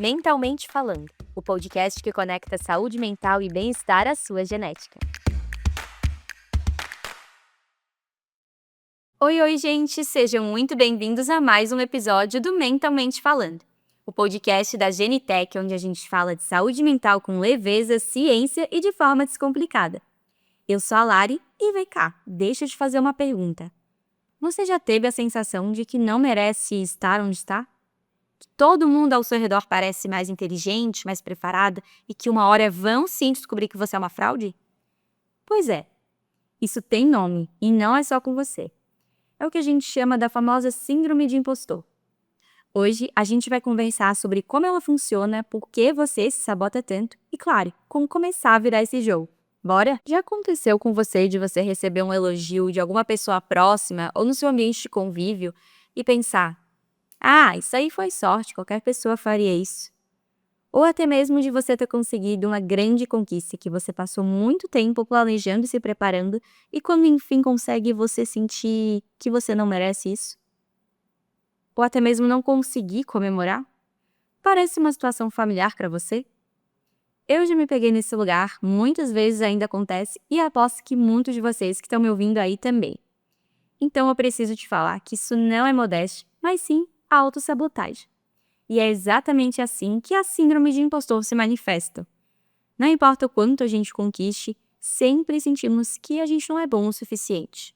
Mentalmente Falando, o podcast que conecta saúde mental e bem-estar à sua genética. Oi, gente! Sejam muito bem-vindos a mais um episódio do Mentalmente Falando, o podcast da Genitec, onde a gente fala de saúde mental com leveza, ciência e de forma descomplicada. Eu sou a Lari e vem cá, deixa eu te fazer uma pergunta. Você já teve a sensação de que não merece estar onde está? Que todo mundo ao seu redor parece mais inteligente, mais preparada e que uma hora vão sim descobrir que você é uma fraude? Pois é, isso tem nome e não é só com você. É o que a gente chama da famosa síndrome de impostor. Hoje a gente vai conversar sobre como ela funciona, por que você se sabota tanto e, claro, como começar a virar esse jogo. Bora? Já aconteceu com você de você receber um elogio de alguma pessoa próxima ou no seu ambiente de convívio e pensar: ah, isso aí foi sorte, qualquer pessoa faria isso. Ou até mesmo de você ter conseguido uma grande conquista que você passou muito tempo planejando e se preparando e quando enfim consegue você sentir que você não merece isso? Ou até mesmo não conseguir comemorar? Parece uma situação familiar para você? Eu já me peguei nesse lugar, muitas vezes ainda acontece e aposto que muitos de vocês que estão me ouvindo aí também. Então eu preciso te falar que isso não é modéstia, mas sim autossabotagem. E é exatamente assim que a síndrome de impostor se manifesta. Não importa o quanto a gente conquiste, sempre sentimos que a gente não é bom o suficiente.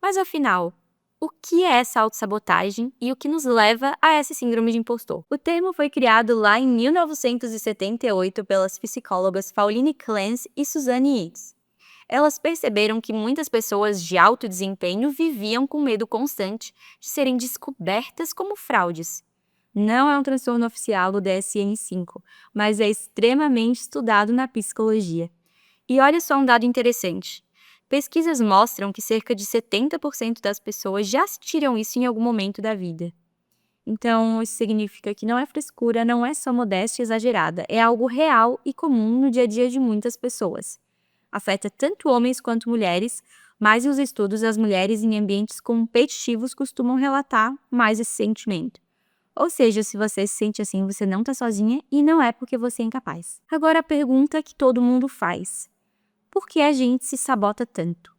Mas afinal, o que é essa autossabotagem e o que nos leva a essa síndrome de impostor? O termo foi criado lá em 1978 pelas psicólogas Pauline Clance e Suzanne Yates. Elas perceberam que muitas pessoas de alto desempenho viviam com medo constante de serem descobertas como fraudes. Não é um transtorno oficial do DSM-5, mas é extremamente estudado na psicologia. E olha só um dado interessante. Pesquisas mostram que cerca de 70% das pessoas já sentiram isso em algum momento da vida. Então, isso significa que não é frescura, não é só modéstia exagerada, é algo real e comum no dia a dia de muitas pessoas. Afeta tanto homens quanto mulheres, mas os estudos das mulheres em ambientes competitivos costumam relatar mais esse sentimento. Ou seja, se você se sente assim, você não está sozinha e não é porque você é incapaz. Agora a pergunta que todo mundo faz: por que a gente se sabota tanto?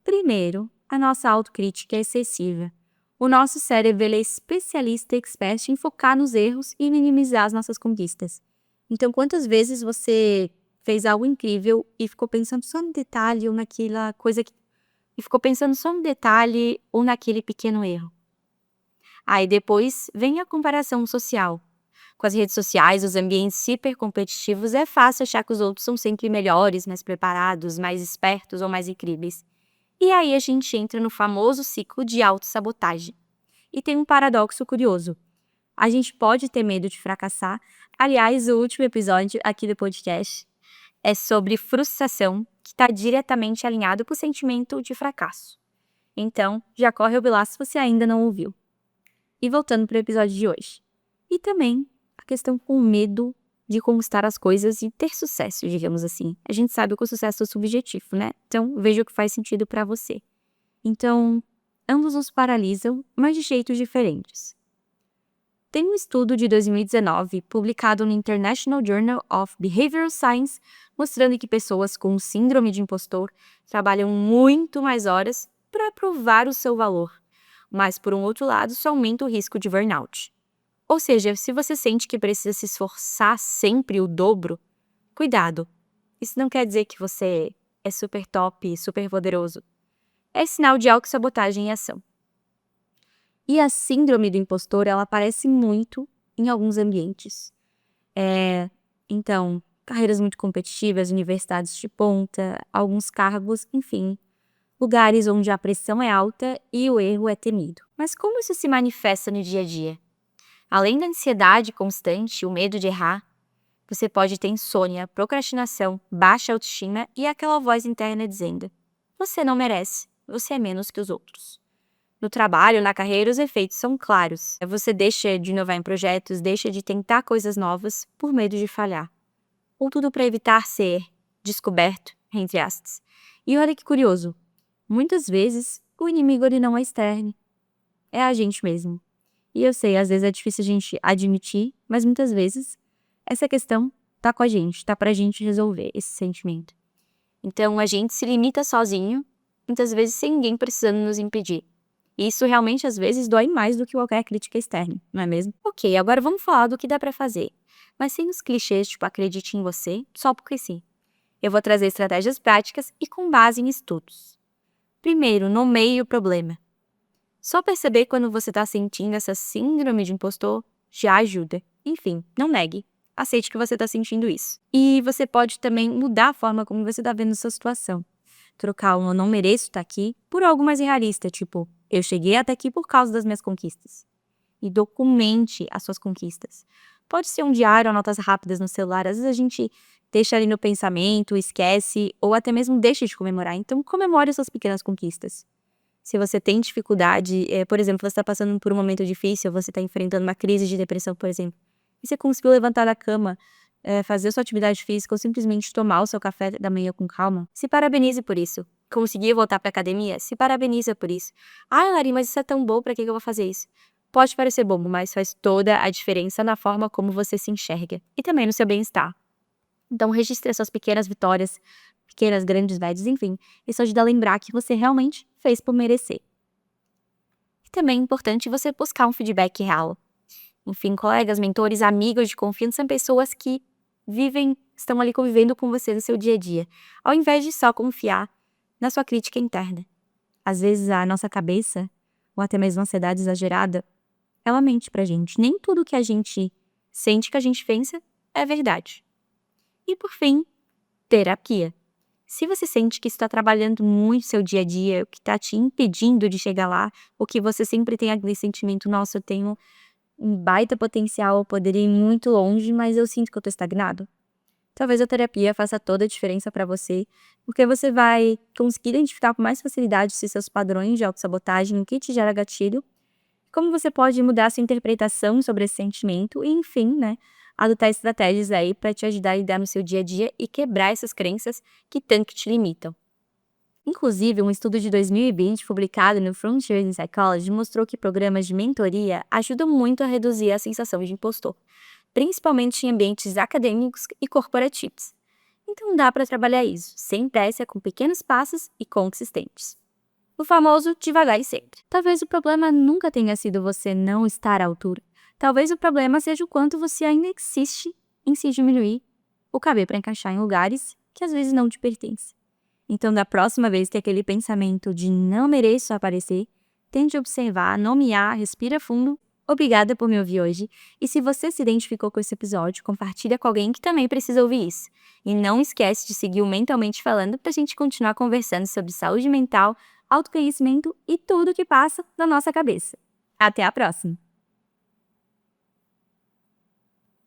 Primeiro, a nossa autocrítica é excessiva. O nosso cérebro ele é especialista e expert em focar nos erros e minimizar as nossas conquistas. Então, quantas vezes você fez algo incrível e ficou pensando só no detalhe ou naquela coisa e ficou pensando só no detalhe ou naquele pequeno erro? Aí depois vem a comparação social. Com as redes sociais, os ambientes hipercompetitivos, é fácil achar que os outros são sempre melhores, mais preparados, mais espertos ou mais incríveis. E aí a gente entra no famoso ciclo de autossabotagem. E tem um paradoxo curioso. A gente pode ter medo de fracassar. Aliás, o último episódio aqui do podcast é sobre frustração, que está diretamente alinhado com o sentimento de fracasso. Então, já corre ouvir lá se você ainda não ouviu. E voltando para o episódio de hoje. E também a questão com medo de conquistar as coisas e ter sucesso, digamos assim. A gente sabe que o sucesso é subjetivo, né? Então, veja o que faz sentido para você. Então, ambos nos paralisam, mas de jeitos diferentes. Tem um estudo de 2019, publicado no International Journal of Behavioral Science, mostrando que pessoas com síndrome de impostor trabalham muito mais horas para provar o seu valor. Mas, por um outro lado, isso aumenta o risco de burnout. Ou seja, se você sente que precisa se esforçar sempre o dobro, cuidado. Isso não quer dizer que você é super top, super poderoso. É sinal de autossabotagem em ação. E a síndrome do impostor, ela aparece muito em alguns ambientes. Então, carreiras muito competitivas, universidades de ponta, alguns cargos, enfim. Lugares onde a pressão é alta e o erro é temido. Mas como isso se manifesta no dia a dia? Além da ansiedade constante e o medo de errar, você pode ter insônia, procrastinação, baixa autoestima e aquela voz interna dizendo: você não merece, você é menos que os outros. No trabalho, na carreira, os efeitos são claros. Você deixa de inovar em projetos, deixa de tentar coisas novas por medo de falhar. Ou tudo para evitar ser descoberto, entre aspas. E olha que curioso, muitas vezes o inimigo ele não é externo, é a gente mesmo. E eu sei, às vezes é difícil a gente admitir, mas muitas vezes essa questão tá com a gente, tá pra gente resolver esse sentimento. Então a gente se limita sozinho, muitas vezes sem ninguém precisando nos impedir. E isso realmente às vezes dói mais do que qualquer crítica externa, não é mesmo? Ok, agora vamos falar do que dá pra fazer. Mas sem os clichês, tipo, acredite em você, só porque sim. Eu vou trazer estratégias práticas e com base em estudos. Primeiro, nomeie o problema. Só perceber quando você está sentindo essa síndrome de impostor já ajuda. Enfim, não negue. Aceite que você está sentindo isso. E você pode também mudar a forma como você está vendo sua situação. Trocar o "eu não mereço estar aqui" por algo mais realista, tipo, eu cheguei até aqui por causa das minhas conquistas. E documente as suas conquistas. Pode ser um diário, anotas rápidas no celular, às vezes a gente deixa ali no pensamento, esquece, ou até mesmo deixa de comemorar. Então, comemore as suas pequenas conquistas. Se você tem dificuldade, por exemplo, você está passando por um momento difícil, você está enfrentando uma crise de depressão, por exemplo, e você conseguiu levantar da cama, fazer sua atividade física ou simplesmente tomar o seu café da manhã com calma, se parabenize por isso. Conseguiu voltar para academia? Se parabeniza por isso. Ah, Lari, mas isso é tão bom, para que eu vou fazer isso? Pode parecer bobo, mas faz toda a diferença na forma como você se enxerga e também no seu bem-estar. Então, registre as suas pequenas vitórias, pequenas, grandes, médias, enfim. Isso ajuda a lembrar que você realmente fez por merecer. E também é importante você buscar um feedback real. Enfim, colegas, mentores, amigos de confiança são pessoas que estão ali convivendo com você no seu dia a dia, ao invés de só confiar na sua crítica interna. Às vezes a nossa cabeça, ou até mesmo a ansiedade exagerada, ela mente pra gente. Nem tudo que a gente sente que a gente pensa é verdade. E por fim, terapia. Se você sente que está trabalhando muito seu dia a dia, o que está te impedindo de chegar lá, ou que você sempre tem aquele sentimento, nossa, eu tenho um baita potencial, eu poderia ir muito longe, mas eu sinto que eu estou estagnado. Talvez a terapia faça toda a diferença para você, porque você vai conseguir identificar com mais facilidade se seus padrões de autossabotagem, o que te gera gatilho, como você pode mudar sua interpretação sobre esse sentimento e, enfim, né, adotar estratégias aí para te ajudar a lidar no seu dia a dia e quebrar essas crenças que tanto te limitam. Inclusive, um estudo de 2020 publicado no Frontiers in Psychology mostrou que programas de mentoria ajudam muito a reduzir a sensação de impostor, principalmente em ambientes acadêmicos e corporativos. Então dá para trabalhar isso, sem pressa, com pequenos passos e consistentes. O famoso devagar e sempre. Talvez o problema nunca tenha sido você não estar à altura. Talvez o problema seja o quanto você ainda insiste em se diminuir ou caber para encaixar em lugares que às vezes não te pertencem. Então, da próxima vez que aquele pensamento de não mereço aparecer, tente observar, nomear, respira fundo. Obrigada por me ouvir hoje. E se você se identificou com esse episódio, compartilha com alguém que também precisa ouvir isso. E não esquece de seguir o Mentalmente Falando para a gente continuar conversando sobre saúde mental, autoconhecimento e tudo que passa na nossa cabeça. Até a próxima!